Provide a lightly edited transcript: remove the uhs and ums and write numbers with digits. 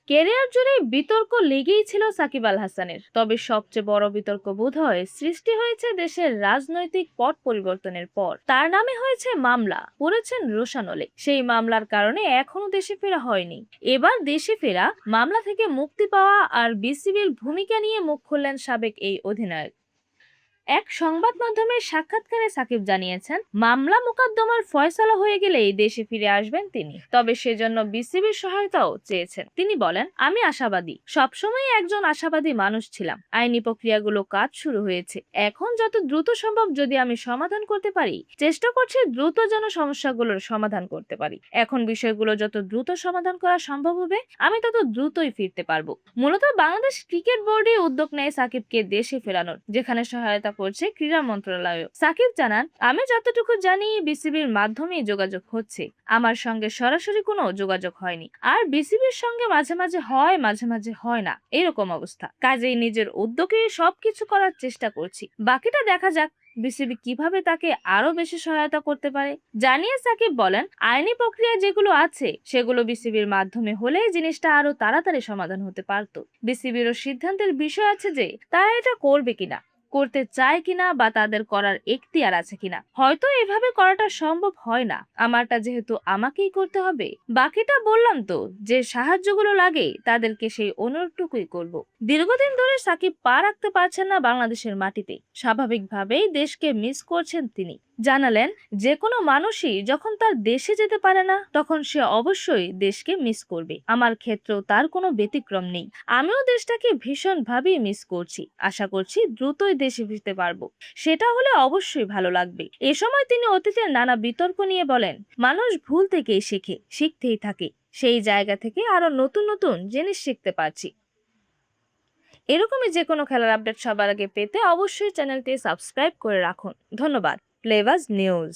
Career জুড়ে বিতর্ক লেগেই ছিল সাকিব আল হাসানের, তবে সবচেয়ে বড় বিতর্ক বোধহয় সৃষ্টি হয়েছে দেশের রাজনৈতিক পট পরিবর্তনের পর। তার নামে হয়েছে মামলা, পড়েছেন রোশানলে। সেই মামলার কারণে এখনো দেশে ফেরা হয়নি। এবার দেশে ফেরা, মামলা থেকে মুক্তি পাওয়া আর বিসিবির ভূমিকা নিয়ে মুখ খুললেন সাবেক এই অধিনায়ক। এক সংবাদ মাধ্যমের সাক্ষাৎকারে সাকিব জানিয়েছেন, মামলা মোকদ্দমার ফয়সালা হয়ে গেলেই দেশে ফিরে আসবেন তিনি, তবে সেজন্য বিসিবির সহায়তাও চেয়েছেন। তিনি বলেন, আমি আশাবাদী, সবসময় একজন আশাবাদী মানুষ ছিলাম। আইনি প্রক্রিয়াগুলো কাজ শুরু হয়েছে, এখন যত দ্রুত সম্ভব যদি আমি সমাধান করতে পারি, চেষ্টা করছি দ্রুত যেন সমস্যাগুলোর সমাধান করতে পারি। এখন বিষয়গুলো যত দ্রুত সমাধান করা সম্ভব হবে, আমি তত দ্রুতই ফিরতে পারবো। মূলত বাংলাদেশ ক্রিকেট বোর্ডে উদ্যোগ নেয় সাকিবকে দেশে ফেরানোর, যেখানে সহায়তা করছে ক্রীড়া মন্ত্রণালয়। সাকিব জানান, আমি যতটুকু জানি বিসিবির মাধ্যমেই যোগাযোগ হচ্ছে, আমার সঙ্গে সরাসরি কোনো যোগাযোগ হয়নি। আর বিসিবির সঙ্গে মাঝে মাঝে হয়, মাঝে মাঝে হয় না, এরকম অবস্থা। কাজেই নিজের উদ্যোগে সবকিছু করার চেষ্টা করছি, বাকিটা দেখা যাক বিসিবি কিভাবে তাকে আরো বেশি সহায়তা করতে পারে। জানিয়ে সাকিব বলেন, আইনি প্রক্রিয়া যেগুলো আছে সেগুলো বিসিবির মাধ্যমে হলে জিনিসটা আরো তাড়াতাড়ি সমাধান হতে পারত। বিসিবিরও সিদ্ধান্তের বিষয় আছে যে তারা এটা করবে কিনা, করতে চায় কিনা, বা তাদের করার এখতিয়ার আছে কিনা। হয়তো এভাবে করাটা সম্ভব হয় না, আমারটা যেহেতু আমাকেই করতে হবে, বাকিটা বললাম তো, যে সাহায্যগুলো লাগে তাদেরকে সেই অনুরোধটুকুই করব। দীর্ঘদিন ধরে সাকিব পা রাখতে পারছেন না বাংলাদেশের মাটিতে। স্বাভাবিকভাবেই দেশকে মিস করছেন তিনি। জানালেন, যে কোনো মানুষই যখন তার দেশে যেতে পারে না, তখন সে অবশ্যই দেশকে মিস করবে। আমার ক্ষেত্রেও তার কোনো ব্যতিক্রম নেই। আমিও দেশটাকে ভীষণভাবেই মিস করছি। আশা করছি দ্রুতই দেশে ফিরতে পারবো, সেটা হলে অবশ্যই ভালো লাগবে। এ সময় তিনি অতীতের নানা বিতর্ক নিয়ে বলেন, মানুষ ভুল থেকেই শেখে, শিখতেই থাকে। সেই জায়গা থেকে আরো নতুন নতুন জিনিস শিখতে পারছি। এরকমই যে কোনো খেলার আপডেট সবার আগে পেতে অবশ্যই চ্যানেলটি সাবস্ক্রাইব করে রাখুন। ধন্যবাদ। প্লেবাজ নিউজ।